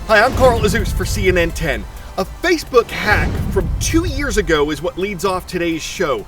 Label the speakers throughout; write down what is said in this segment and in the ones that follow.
Speaker 1: Hi, I'm Carl Azus for CNN 10. A Facebook hack from 2 years ago is what leads off today's show.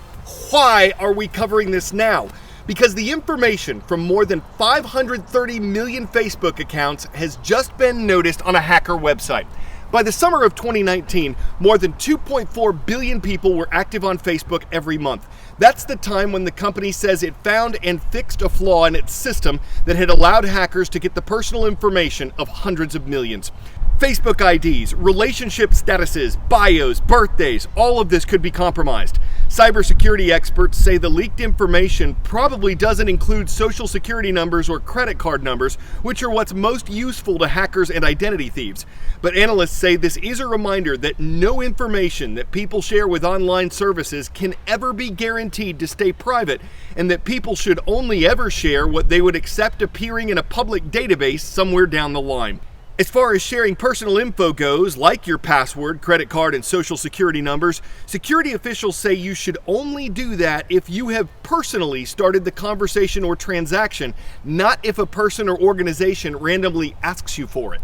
Speaker 1: Why are we covering this now? Because the information from more than 530 million Facebook accounts has just been noticed on a hacker website. By the summer of 2019, more than 2.4 billion people were active on Facebook every month. That's the time when the company says it found and fixed a flaw in its system that had allowed hackers to get the personal information of hundreds of millions. Facebook IDs, relationship statuses, bios, birthdays, all of this could be compromised. Cybersecurity experts say the leaked information probably doesn't include social security numbers or credit card numbers, which are what's most useful to hackers and identity thieves. But analysts say this is a reminder that no information that people share with online services can ever be guaranteed to stay private, and that people should only ever share what they would accept appearing in a public database somewhere down the line. As far as sharing personal info goes, like your password, credit card, and social security numbers, security officials say you should only do that if you have personally started the conversation or transaction, not if a person or organization randomly asks you for it.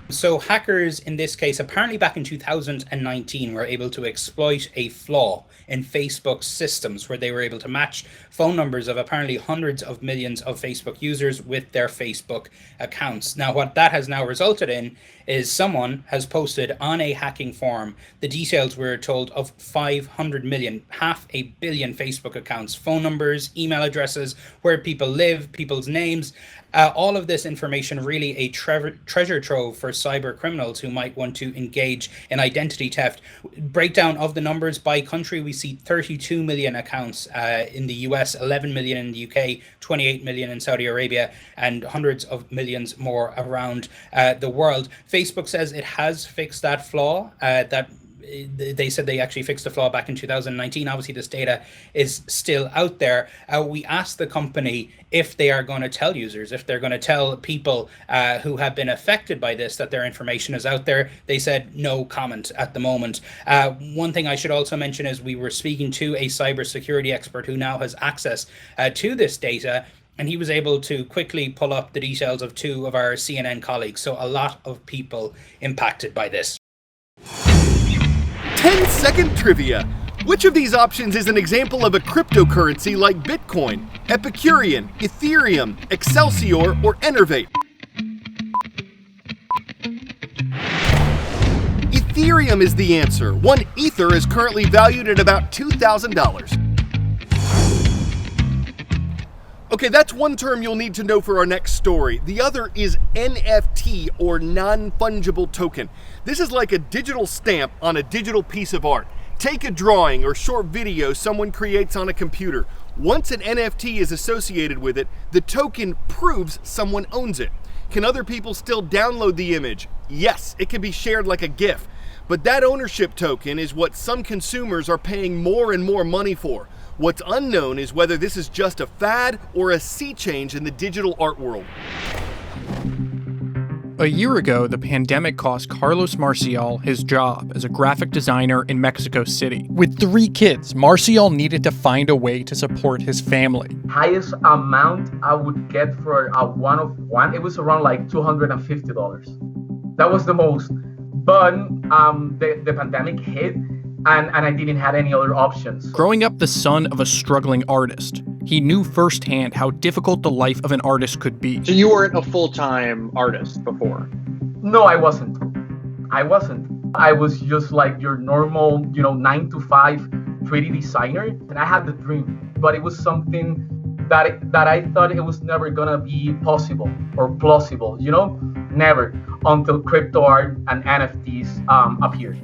Speaker 2: So hackers, in this case, apparently back in 2019, were able to exploit a flaw in Facebook's systems where they were able to match phone numbers of apparently hundreds of millions of Facebook users with their Facebook accounts. Now, what that has now resulted in is someone has posted on a hacking forum the details, we're told, of 500 million, 500 million Facebook accounts, phone numbers, email addresses, where people live, people's names. All of this information really a treasure trove for cyber criminals who might want to engage in identity theft. Breakdown of the numbers by country, we see 32 million accounts in the US, 11 million in the UK, 28 million in Saudi Arabia, and hundreds of millions more around the world. Facebook says it has fixed that flaw, that they said they actually fixed the flaw back in 2019. Obviously, this data is still out there. We asked the company if they are going to tell users, if they're going to tell people who have been affected by this that their information is out there. They said no comment at the moment. One thing I should also mention is we were speaking to a cybersecurity expert who now has access to this data, and he was able to quickly pull up the details of two of our CNN colleagues. So a lot of people impacted by this.
Speaker 1: 10-second trivia. Which of these options is an example of a cryptocurrency like Bitcoin, Epicurean, Ethereum, Excelsior, or Enervate? Ethereum is the answer. One Ether is currently valued at about $2,000. Okay, that's one term you'll need to know for our next story. The other is NFT, or non-fungible token. This is like a digital stamp on a digital piece of art. Take a drawing or short video someone creates on a computer. Once an NFT is associated with it, the token proves someone owns it. Can other people still download the image? Yes, it can be shared like a GIF. But that ownership token is what some consumers are paying more and more money for. What's unknown is whether this is just a fad or a sea change in the digital art world.
Speaker 3: A year ago, the pandemic cost Carlos Marcial his job as a graphic designer in Mexico City. With 3 kids, Marcial needed to find a way to support his family.
Speaker 4: Highest amount I would get for a one-of-one, it was around like $250. That was the most. But the pandemic hit, and I didn't have any other options.
Speaker 3: Growing up the son of a struggling artist, he knew firsthand how difficult the life of an artist could be.
Speaker 5: So you weren't a full-time artist before?
Speaker 4: No, I wasn't. I was just like your normal, 9-to-5 3D designer. And I had the dream, but it was something that I thought it was never gonna be possible or plausible, never, until crypto art and NFTs appeared.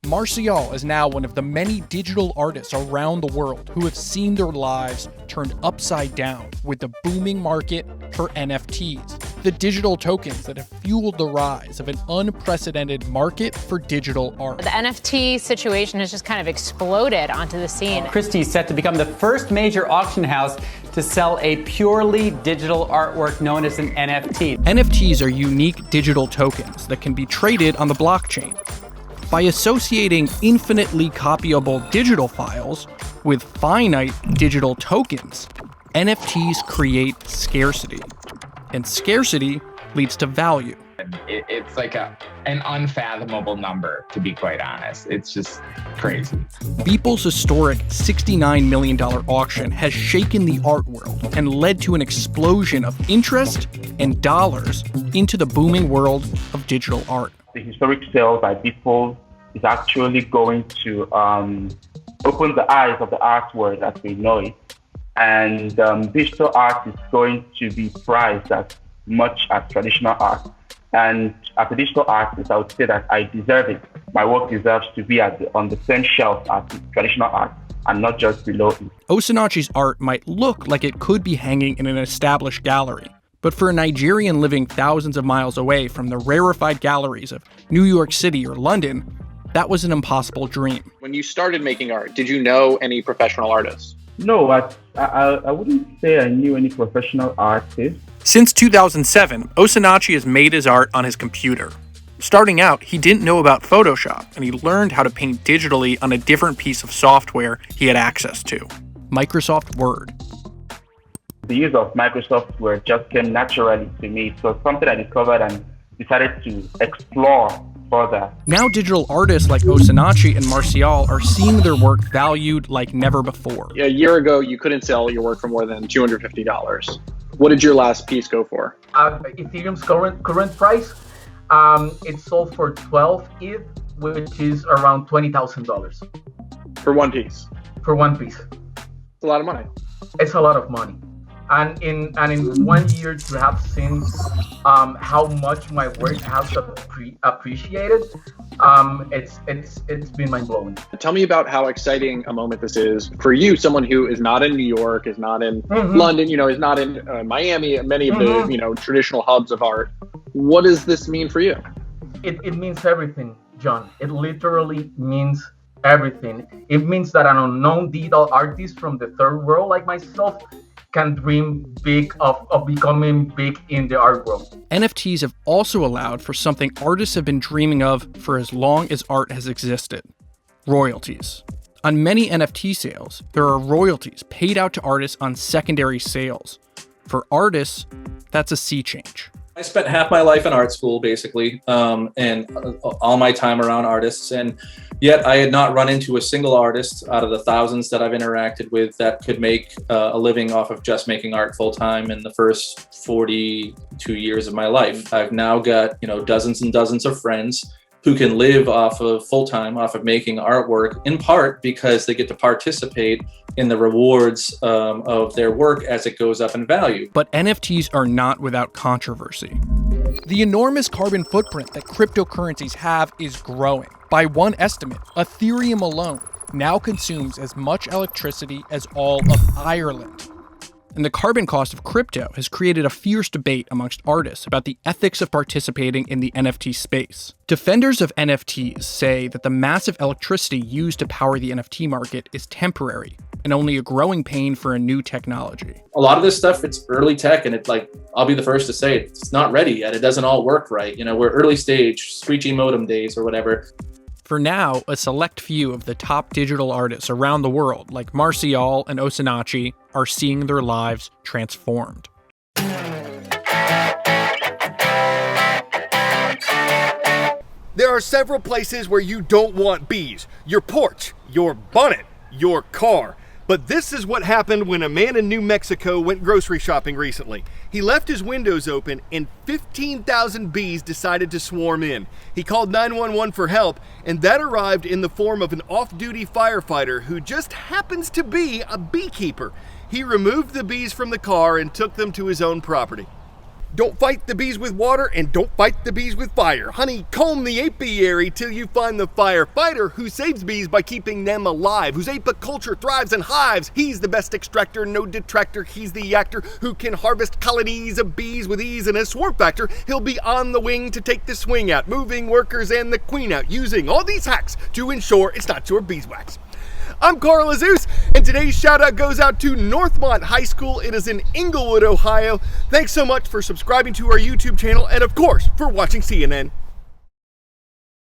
Speaker 3: Marcial is now one of the many digital artists around the world who have seen their lives turned upside down with the booming market for NFTs, the digital tokens that have fueled the rise of an unprecedented market for digital art.
Speaker 6: The NFT situation has just kind of exploded onto the scene.
Speaker 7: Christie's set to become the first major auction house to sell a purely digital artwork known as an NFT.
Speaker 3: NFTs are unique digital tokens that can be traded on the blockchain. By associating infinitely copyable digital files with finite digital tokens, NFTs create scarcity. And scarcity leads to value.
Speaker 8: It's like an unfathomable number, to be quite honest. It's just crazy.
Speaker 3: Beeple's historic $69 million auction has shaken the art world and led to an explosion of interest and dollars into the booming world of digital art.
Speaker 9: The historic sale by Beeple is actually going to open the eyes of the art world as we know it. And digital art is going to be prized as much as traditional art. And as a digital artist, I would say that I deserve it. My work deserves to be on the same shelf as traditional art and not just below it.
Speaker 3: Osinachi's art might look like it could be hanging in an established gallery, but for a Nigerian living thousands of miles away from the rarefied galleries of New York City or London, that was an impossible dream.
Speaker 5: When you started making art, did you know any professional artists?
Speaker 9: No, I wouldn't say I knew any professional artists.
Speaker 3: Since 2007, Osinachi has made his art on his computer. Starting out, he didn't know about Photoshop, and he learned how to paint digitally on a different piece of software he had access to, Microsoft Word.
Speaker 9: The use of Microsoft Word just came naturally to me. It was something I discovered and decided to explore further.
Speaker 3: Now digital artists like Osinachi and Martial are seeing their work valued like never before.
Speaker 5: A year ago, you couldn't sell your work for more than $250. What did your last piece go for?
Speaker 4: Ethereum's current price, it sold for 12 ETH, which is around $20,000.
Speaker 5: For one piece?
Speaker 4: For one piece.
Speaker 5: It's a lot of money.
Speaker 4: It's a lot of money. And in 1 year to have seen how much my work has appreciated, it's been mind-blowing.
Speaker 5: Tell me about how exciting a moment this is for you, someone who is not in New York, is not in London, is not in Miami, many of the traditional hubs of art. What does this mean for you?
Speaker 4: It means everything, John. It literally means everything. It means that an unknown digital artist from the third world like myself can dream big of becoming big in the art world.
Speaker 3: NFTs have also allowed for something artists have been dreaming of for as long as art has existed: royalties. On many NFT sales, there are royalties paid out to artists on secondary sales. For artists, that's a sea change.
Speaker 10: I spent half my life in art school, basically, and all my time around artists, and yet I had not run into a single artist out of the thousands that I've interacted with that could make a living off of just making art full time in the first 42 years of my life. I've now got, dozens and dozens of friends who can live off of full-time, off of making artwork, in part because they get to participate in the rewards of their work as it goes up in value.
Speaker 3: But NFTs are not without controversy. The enormous carbon footprint that cryptocurrencies have is growing. By one estimate, Ethereum alone now consumes as much electricity as all of Ireland. And the carbon cost of crypto has created a fierce debate amongst artists about the ethics of participating in the NFT space. Defenders of NFTs say that the massive electricity used to power the NFT market is temporary and only a growing pain for a new technology.
Speaker 10: A lot of this stuff, it's early tech, and I'll be the first to say it's not ready yet. It doesn't all work right. We're early stage, screechy modem days or whatever.
Speaker 3: For now, a select few of the top digital artists around the world, like Martial and Osinachi, are seeing their lives transformed.
Speaker 1: There are several places where you don't want bees. Your porch, your bonnet, your car. But this is what happened when a man in New Mexico went grocery shopping recently. He left his windows open and 15,000 bees decided to swarm in. He called 911 for help, and that arrived in the form of an off-duty firefighter who just happens to be a beekeeper. He removed the bees from the car and took them to his own property. Don't fight the bees with water and don't fight the bees with fire. Honey, comb the apiary till you find the firefighter who saves bees by keeping them alive, whose apiculture thrives in hives. He's the best extractor, no detractor. He's the actor who can harvest colonies of bees with ease, and as swarm factor, he'll be on the wing to take the swing out, moving workers and the queen out, using all these hacks to ensure it's not your beeswax. I'm Carl Azus, and today's shout out goes out to Northmont High School. It is in Englewood, Ohio. Thanks so much for subscribing to our YouTube channel and, of course, for watching CNN.